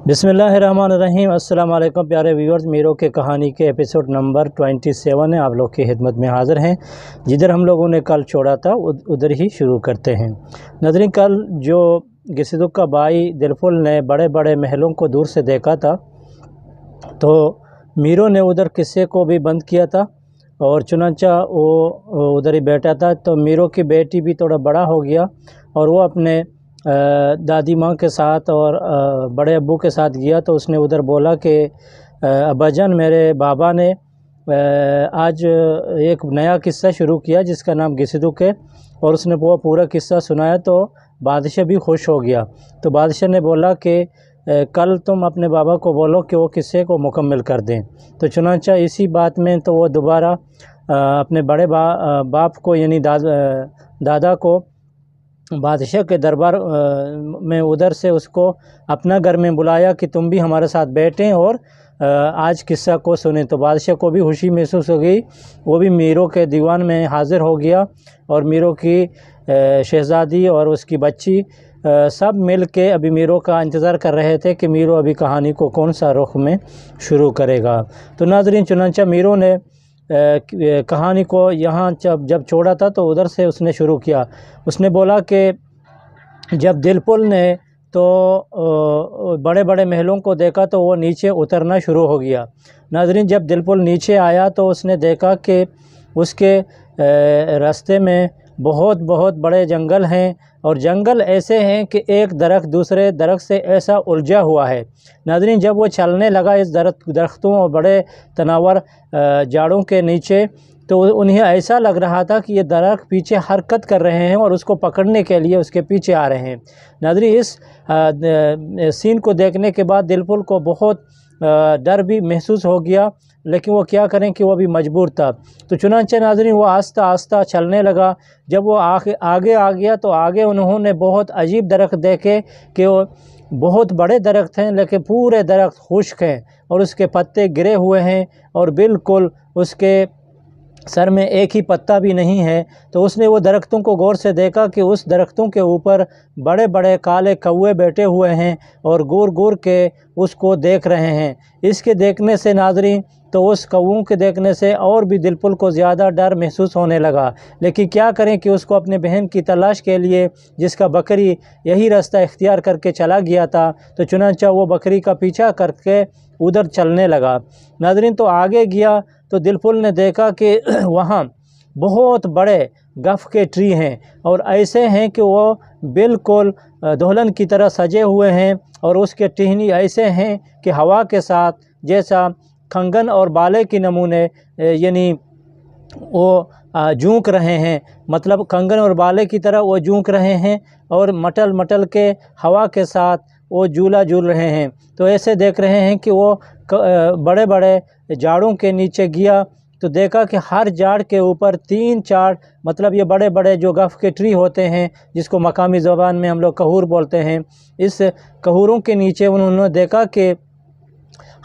बिस्मिल्लाहिर्रहमानिर्रहीम। अस्सलाम वालेकुम प्यारे व्यूअर्स, मीरो के कहानी के एपिसोड नंबर 27 है, आप लोग की खिदमत में हाज़िर हैं। जिधर हम लोगों ने कल छोड़ा था उधर ही शुरू करते हैं। नाज़रीन, कल जो गिसदुक का भाई दिलफुल ने बड़े बड़े महलों को दूर से देखा था, तो मीरो ने उधर किस्से को भी बंद किया था और चुनांचा वो उधर ही बैठा था। तो मीरो की बेटी भी थोड़ा बड़ा हो गया और वो अपने दादी माँ के साथ और बड़े अब्बू के साथ गया। तो उसने उधर बोला कि अब्बाजान, मेरे बाबा ने आज एक नया किस्सा शुरू किया जिसका नाम गिसदुक है, और उसने वो पूरा किस्सा सुनाया। तो बादशाह भी खुश हो गया। तो बादशाह ने बोला कि कल तुम अपने बाबा को बोलो कि वो किस्से को मुकम्मल कर दें। तो चुनांचा इसी बात में तो वो दोबारा अपने बड़े बाप को यानी दादा को बादशाह के दरबार में उधर से उसको अपना घर में बुलाया कि तुम भी हमारे साथ बैठें और आज किस्सा को सुने। तो बादशाह को भी खुशी महसूस हो गई, वो भी मीरो के दीवान में हाज़िर हो गया और मीरो की शहज़ादी और उसकी बच्ची सब मिल के अभी मीरो का इंतज़ार कर रहे थे कि मीरो अभी कहानी को कौन सा रुख में शुरू करेगा। तो नाज़रीन, चुनांचा मीरो ने कहानी को यहाँ जब छोड़ा था तो उधर से उसने शुरू किया। उसने बोला कि जब दिलफुल ने तो बड़े बड़े महलों को देखा तो वो नीचे उतरना शुरू हो गया। नाज़रीन, जब दिलफुल नीचे आया तो उसने देखा कि उसके रास्ते में बहुत बड़े जंगल हैं और जंगल ऐसे हैं कि एक दरख्त दूसरे दरख्त से ऐसा उलझा हुआ है। नाज़रीन, जब वो चलने लगा इस दरख्तों और बड़े तनावर झाड़ों के नीचे, तो उन्हें ऐसा लग रहा था कि ये दरख्त पीछे हरकत कर रहे हैं और उसको पकड़ने के लिए उसके पीछे आ रहे हैं। नाज़रीन, इस सीन को देखने के बाद दिलफुल को बहुत डर भी महसूस हो गया, लेकिन वो क्या करें कि वो भी मजबूर था। तो चुनांचे नाज़रीन वो आस्ता आस्ता चलने लगा। जब वो आगे आ गया तो आगे उन्होंने बहुत अजीब दरख्त देखे कि वो बहुत बड़े दरख्त हैं लेकिन पूरे दरख्त खुश्क हैं और उसके पत्ते गिरे हुए हैं और बिल्कुल उसके सर में एक ही पत्ता भी नहीं है। तो उसने वो दरख्तों को गौर से देखा कि उस दरख्तों के ऊपर बड़े बड़े काले कौवे बैठे हुए हैं और घूर के उसको देख रहे हैं। इसके देखने से नाज़रीन तो उस कौवों के देखने से और भी दिलफुल को ज़्यादा डर महसूस होने लगा। लेकिन क्या करें कि उसको अपने बहन की तलाश के लिए, जिसका बकरी यही रास्ता इख्तियार करके चला गया था, तो चुनांचा वो बकरी का पीछा करके उधर चलने लगा। नाज़रीन, तो आगे गया तो दिलफुल ने देखा कि वहाँ बहुत बड़े गफ़ के ट्री हैं और ऐसे हैं कि वो बिल्कुल दुल्हन की तरह सजे हुए हैं और उसके टहनी ऐसे हैं कि हवा के साथ जैसा खंगन और बाले के नमूने यानी वो झूंक रहे हैं, मतलब कंगन और बाले की तरह वो झूंक रहे हैं और मटल के हवा के साथ वो झूला झूल रहे हैं। तो ऐसे देख रहे हैं कि वो बड़े बड़े झाड़ों के नीचे गया तो देखा कि हर झाड़ के ऊपर 3-4 मतलब ये बड़े बड़े जो गफ़ के ट्री होते हैं, जिसको मकामी ज़बान में हम लोग कहूर बोलते हैं, इस कहूरों के नीचे उन्होंने देखा कि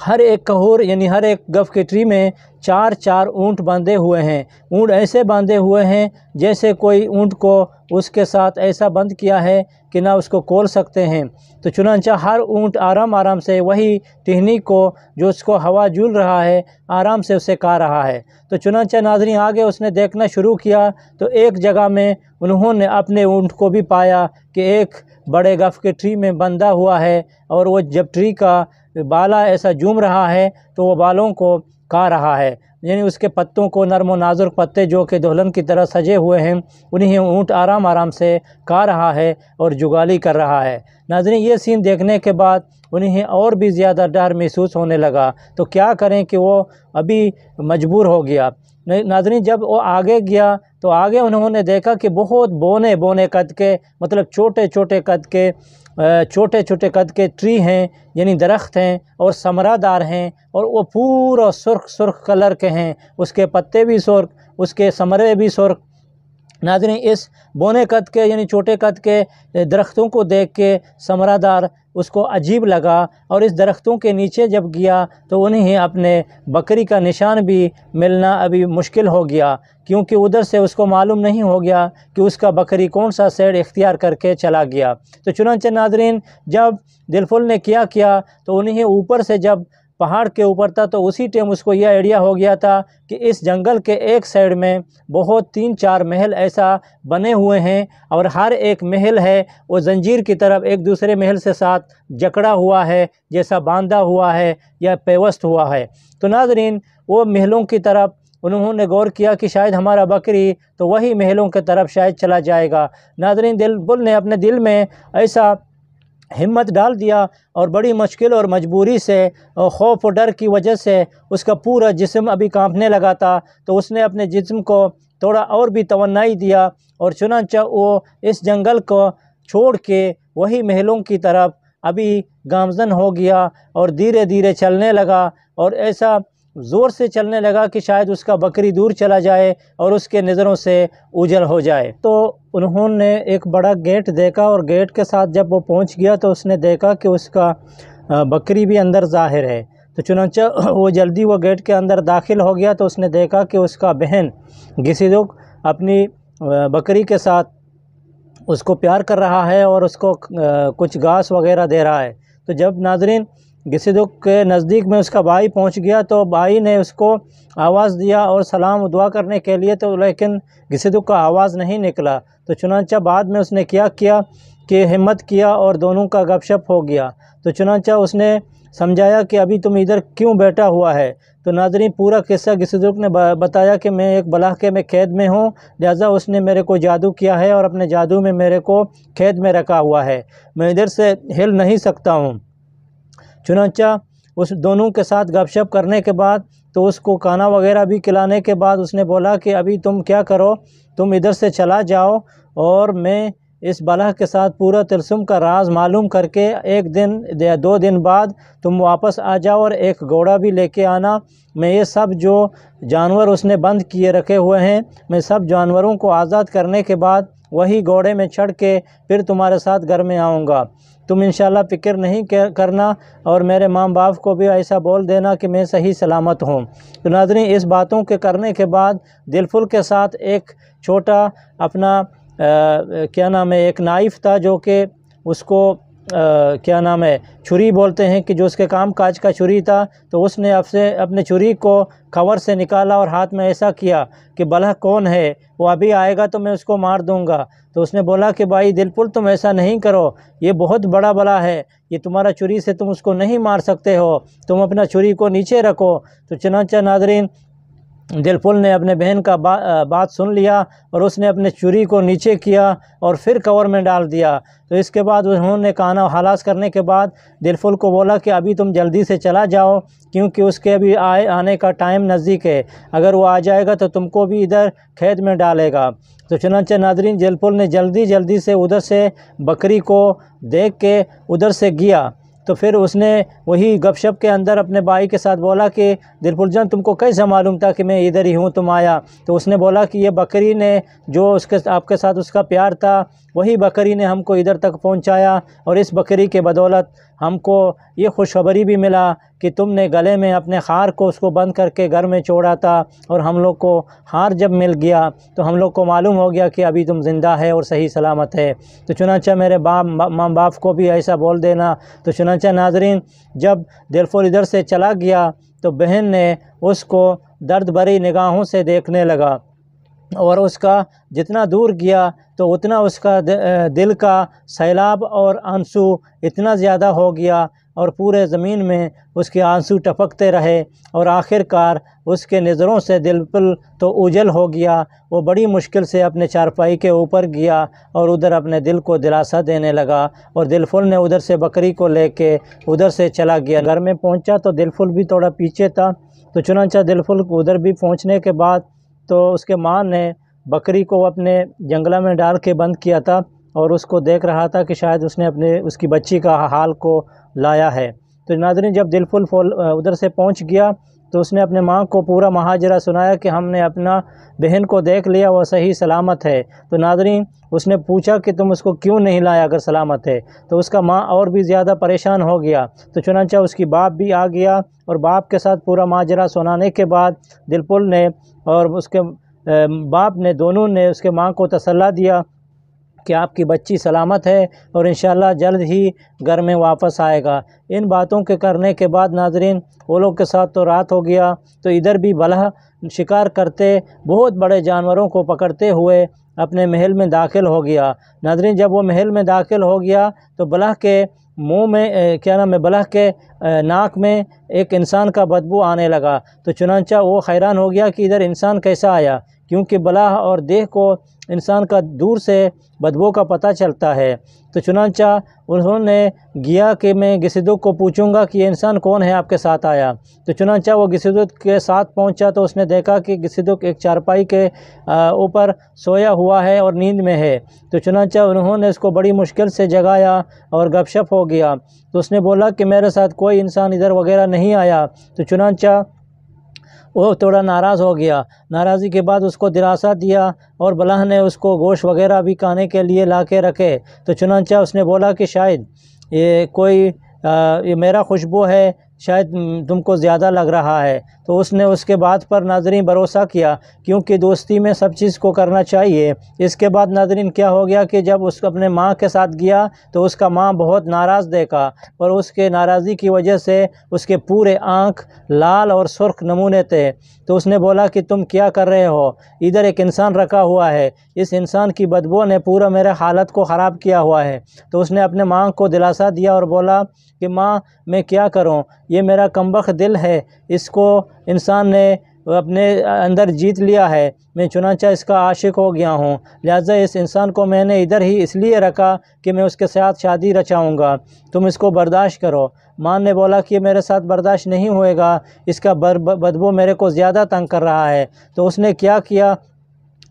हर एक कहूर यानी हर एक गफ़ के ट्री में 4-4 ऊँट बांधे हुए हैं। ऊँट ऐसे बांधे हुए हैं जैसे कोई ऊँट को उसके साथ ऐसा बंद किया है कि ना उसको खोल सकते हैं। तो चुनांचा हर ऊँट आराम से वही टहनी को जो उसको हवा झूल रहा है आराम से उसे खा रहा है। तो चुनांचा नाज़रीन आगे उसने देखना शुरू किया तो एक जगह में उन्होंने अपने ऊँट को भी पाया कि एक बड़े गफ़ के ट्री में बंधा हुआ है और वो जब ट्री का बाला ऐसा झूम रहा है तो वो बालों को खा रहा है, यानी उसके पत्तों को, नरम व नाजुक पत्ते जो कि दुल्हन की तरह सजे हुए हैं, उन्हें ऊँट आराम से खा रहा है और जुगाली कर रहा है। नाज़रीन, ये सीन देखने के बाद उन्हें और भी ज़्यादा डर महसूस होने लगा। तो क्या करें कि वो अभी मजबूर हो गया। नाज़रीन, जब वो आगे गया तो आगे उन्होंने देखा कि बहुत बोने कद के, मतलब छोटे छोटे कद के ट्री हैं, यानी दरख्त हैं और समरादार हैं और वो पूरा सुर्ख कलर के हैं। उसके पत्ते भी सुर्ख, उसके समरे भी सुर्ख, नाज़रीन, इस बोने कद के यानी छोटे कद के दरख्तों को देख के समरादार उसको अजीब लगा और इस दरख्तों के नीचे जब गया तो उन्हें अपने बकरी का निशान भी मिलना अभी मुश्किल हो गया, क्योंकि उधर से उसको मालूम नहीं हो गया कि उसका बकरी कौन सा साइड इख्तियार करके चला गया। तो चुनांचे नाज़रीन, जब दिलफुल ने क्या किया तो उन्हें ऊपर से जब पहाड़ के ऊपर था तो उसी टाइम उसको यह आइडिया हो गया था कि इस जंगल के एक साइड में बहुत 3-4 महल ऐसा बने हुए हैं और हर एक महल है वो जंजीर की तरफ एक दूसरे महल से साथ जकड़ा हुआ है, जैसा बांधा हुआ है या पेवस्त हुआ है। तो नाज़रीन, वो महलों की तरफ उन्होंने गौर किया कि शायद हमारा बकरी तो वही महलों की तरफ शायद चला जाएगा। नाज़रीन, दिलफुल ने अपने दिल में ऐसा हिम्मत डाल दिया और बड़ी मुश्किल और मजबूरी से और ख़ौफ और डर की वजह से उसका पूरा जिस्म अभी कांपने लगा था। तो उसने अपने जिस्म को थोड़ा और भी तवन्नाई दिया और चुनांचा वो इस जंगल को छोड़ के वही महलों की तरफ अभी गामज़न हो गया और धीरे धीरे चलने लगा और ऐसा ज़ोर से चलने लगा कि शायद उसका बकरी दूर चला जाए और उसके नज़रों से उजल हो जाए। तो उन्होंने एक बड़ा गेट देखा और गेट के साथ जब वो पहुंच गया तो उसने देखा कि उसका बकरी भी अंदर ज़ाहिर है। तो चुनांचा वो जल्दी वो गेट के अंदर दाखिल हो गया तो उसने देखा कि उसका बहन गिसिदुक अपनी बकरी के साथ उसको प्यार कर रहा है और उसको कुछ घास वगैरह दे रहा है। तो जब नाज़रीन गिसिदुक के नज़दीक में उसका भाई पहुंच गया तो भाई ने उसको आवाज़ दिया और सलाम दुआ करने के लिए, तो लेकिन गिसिदुक का आवाज़ नहीं निकला। तो चुनांचा बाद में उसने क्या किया कि हिम्मत किया और दोनों का गपशप हो गया। तो चुनांचा उसने समझाया कि अभी तुम इधर क्यों बैठा हुआ है। तो नाज़रीन, पूरा किस्सा गिसिदुक ने बताया कि मैं एक बलाह में कैद में हूँ, लिहाजा उसने मेरे को जादू किया है और अपने जादू में मेरे को कैद में रखा हुआ है, मैं इधर से हिल नहीं सकता हूँ। चुनांचा उस दोनों के साथ गपशप करने के बाद तो उसको खाना वगैरह भी खिलाने के बाद उसने बोला कि अभी तुम क्या करो, तुम इधर से चला जाओ और मैं इस बलाह के साथ पूरा तिलस्म का राज मालूम करके 1 दिन या 2 दिन बाद तुम वापस आ जाओ और एक घोड़ा भी लेके आना। मैं ये सब जो जानवर उसने बंद किए रखे हुए हैं, मैं सब जानवरों को आज़ाद करने के बाद वही घोड़े में चढ़ के फिर तुम्हारे साथ घर में आऊँगा। तुम इंशाल्लाह फ़िक्र नहीं करना और मेरे माँ बाप को भी ऐसा बोल देना कि मैं सही सलामत हूँ। तो नाज़रीन, इस बातों के करने के बाद दिलफुल के साथ एक छोटा अपना क्या नाम है, एक नाइफ़ था जो कि उसको क्या नाम है, छुरी बोलते हैं कि जो उसके काम काज का छुरी था। तो उसने अपने छुरी को खबर से निकाला और हाथ में ऐसा किया कि बलह कौन है, वो अभी आएगा तो मैं उसको मार दूंगा। तो उसने बोला कि भाई दिलफुल, तुम ऐसा नहीं करो, ये बहुत बड़ा बला है, ये तुम्हारा छुरी से तुम उसको नहीं मार सकते हो, तुम अपना छुरी को नीचे रखो। तो चुनांचा नाज़रीन, दिलफुल ने अपने बहन का बात सुन लिया और उसने अपने छुरी को नीचे किया और फिर कवर में डाल दिया। तो इसके बाद उन्होंने खाना हलास करने के बाद दिलफुल को बोला कि अभी तुम जल्दी से चला जाओ, क्योंकि उसके अभी आने का टाइम नज़दीक है, अगर वो आ जाएगा तो तुमको भी इधर कैद में डालेगा। तो चुनांचे नाज़रीन, दिलफुल ने जल्दी से उधर से बकरी को देख के उधर से गया। तो फिर उसने वही गपशप के अंदर अपने भाई के साथ बोला कि दिलफुल जान, तुमको कैसे मालूम था कि मैं इधर ही हूँ, तुम आया? तो उसने बोला कि ये बकरी ने जो आपके साथ उसका प्यार था, वही बकरी ने हमको इधर तक पहुँचाया और इस बकरी के बदौलत हमको ये खुशखबरी भी मिला कि तुमने गले में अपने हार को उसको बंद करके घर में छोड़ा था और हम लोग को हार जब मिल गया तो हम लोग को मालूम हो गया कि अभी तुम ज़िंदा है और सही सलामत है। तो चुनांचा मेरे माँ बाप को भी ऐसा बोल देना। तो चुनांचा नाज़रीन, जब दिलफुल इधर से चला गया तो बहन ने उसको दर्द भरी निगाहों से देखने लगा और उसका जितना दूर गया तो उतना उसका दिल का सैलाब और आंसू इतना ज़्यादा हो गया और पूरे ज़मीन में उसके आंसू टपकते रहे और आखिरकार उसके नज़रों से दिलफुल तो उजल हो गया। वो बड़ी मुश्किल से अपने चारपाई के ऊपर गया और उधर अपने दिल को दिलासा देने लगा और दिलफुल ने उधर से बकरी को लेके उधर से चला गया। घर में पहुंचा तो दिलफुल भी थोड़ा पीछे था। तो चुनांचा दिलफुल उधर भी पहुंचने के बाद तो उसके माँ ने बकरी को अपने जंगला में डाल के बंद किया था और उसको देख रहा था कि शायद उसने उसकी बच्ची का हाल को लाया है। तो नाज़रीन, जब दिलफुल उधर से पहुंच गया تو اس نے اپنے ماں کو پورا ماجرا سنایا کہ ہم نے اپنا بہن کو دیکھ لیا، وہ صحیح سلامت ہے۔ تو ناظرین اس نے پوچھا کہ تم اس کو کیوں نہیں لایا اگر سلامت ہے؟ تو اس کا ماں اور بھی زیادہ پریشان ہو گیا، تو چنانچہ اس کی باپ بھی آ گیا، اور باپ کے ساتھ پورا ماجرا سنانے کے بعد دلپل نے اور اس کے باپ نے دونوں نے اس کے ماں کو تسلی دیا کہ آپ کی بچی سلامت ہے اور انشاءاللہ جلد ہی گھر میں واپس آئے گا۔ ان باتوں کے کرنے کے بعد ناظرین وہ لوگ کے ساتھ تو رات ہو گیا، تو ادھر بھی بلح شکار کرتے بہت بڑے جانوروں کو پکڑتے ہوئے اپنے محل میں داخل ہو گیا۔ ناظرین جب وہ محل میں داخل ہو گیا تو بلح کے منہ میں بلح کے ناک میں ایک انسان کا بدبو آنے لگا، تو چنانچہ وہ حیران ہو گیا کہ ادھر انسان کیسا آیا، کیونکہ بلح اور دیہ کو انسان کا دور سے بدبو کا پتہ چلتا ہے۔ تو چنانچہ انہوں نے گیا کہ میں گھسیدک کو پوچھوں گا کہ یہ انسان کون ہے آپ کے ساتھ آیا۔ تو چنانچہ وہ گھسیدک کے ساتھ پہنچا تو اس نے دیکھا کہ گھسیدک ایک چارپائی کے اوپر سویا ہوا ہے اور نیند میں ہے۔ تو چنانچہ انہوں نے اس کو بڑی مشکل سے جگایا اور گپ شپ ہو گیا، تو اس نے بولا کہ میرے ساتھ کوئی انسان ادھر وغیرہ نہیں آیا۔ تو چنانچہ وہ تھوڑا ناراض ہو گیا، ناراضی کے بعد اس کو دلاسا دیا اور بلح نے اس کو گوشت وغیرہ بھی کھانے کے لیے لا کے رکھے۔ تو چنانچہ اس نے بولا کہ شاید یہ میرا خوشبو ہے، شاید تم کو زیادہ لگ رہا ہے۔ تو اس نے اس کے بات پر ناظرین بھروسہ کیا، کیونکہ دوستی میں سب چیز کو کرنا چاہیے۔ اس کے بعد ناظرین کیا ہو گیا کہ جب اس اپنے ماں کے ساتھ گیا تو اس کا ماں بہت ناراض دیکھا، اور اس کے ناراضی کی وجہ سے اس کے پورے آنکھ لال اور سرخ نمونے تھے۔ تو اس نے بولا کہ تم کیا کر رہے ہو؟ ادھر ایک انسان رکھا ہوا ہے، اس انسان کی بدبو نے پورا میرے حالت کو خراب کیا ہوا ہے۔ تو اس نے اپنے ماں کو دلاسا دیا اور بولا کہ ماں میں کیا کروں، یہ میرا کمبخت دل ہے، اس کو انسان نے اپنے اندر جیت لیا ہے، میں چنانچہ اس کا عاشق ہو گیا ہوں، لہٰذا اس انسان کو میں نے ادھر ہی اس لیے رکھا کہ میں اس کے ساتھ شادی رچاؤں گا، تم اس کو برداشت کرو۔ ماں نے بولا کہ یہ میرے ساتھ برداشت نہیں ہوئے گا، اس کا بدبو میرے کو زیادہ تنگ کر رہا ہے۔ تو اس نے کیا کیا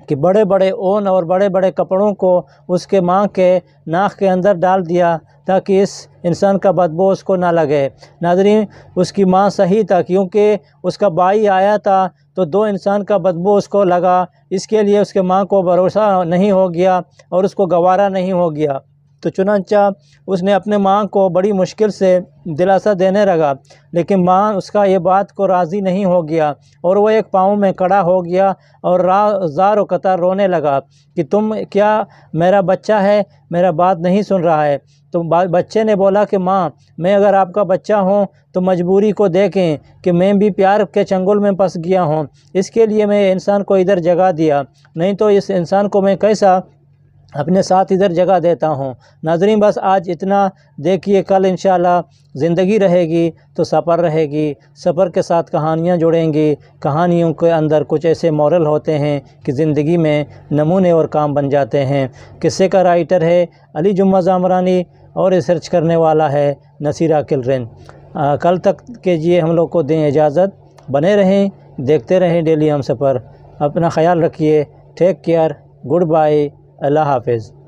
کہ بڑے بڑے اون اور بڑے بڑے کپڑوں کو اس کے ماں کے ناک کے اندر ڈال دیا تاکہ اس انسان کا بدبو اس کو نہ لگے۔ ناظرین اس کی ماں صحیح تھا، کیونکہ اس کا بھائی آیا تھا تو دو انسان کا بدبو اس کو لگا، اس کے لیے اس کے ماں کو بھروسہ نہیں ہو گیا اور اس کو گوارا نہیں ہو گیا۔ تو چنانچہ اس نے اپنے ماں کو بڑی مشکل سے دلاسا دینے لگا، لیکن ماں اس کا یہ بات کو راضی نہیں ہو گیا، اور وہ ایک پاؤں میں کھڑا ہو گیا اور زار و قطار رونے لگا کہ تم کیا میرا بچہ ہے، میرا بات نہیں سن رہا ہے۔ تو بچے نے بولا کہ ماں میں اگر آپ کا بچہ ہوں تو مجبوری کو دیکھیں کہ میں بھی پیار کے چنگل میں پھنس گیا ہوں، اس کے لیے میں انسان کو ادھر جگہ دیا، نہیں تو اس انسان کو میں کیسا اپنے ساتھ ادھر جگہ دیتا ہوں۔ ناظرین بس آج اتنا، دیکھیے کل انشاءاللہ زندگی رہے گی تو سفر رہے گی، سفر کے ساتھ کہانیاں جڑیں گی، کہانیوں کے اندر کچھ ایسے مورل ہوتے ہیں کہ زندگی میں نمونے اور کام بن جاتے ہیں۔ قصے کا رائٹر ہے علی جمعہ زامرانی اور ریسرچ کرنے والا ہے نصیر عاقل۔ کل تک کیجیے ہم لوگ کو دیں اجازت، بنے رہیں، دیکھتے رہیں ڈیلی ہم سفر۔ اپنا خیال رکھیے، ٹیک کیئر، گڈ بائی، اللہ حافظ۔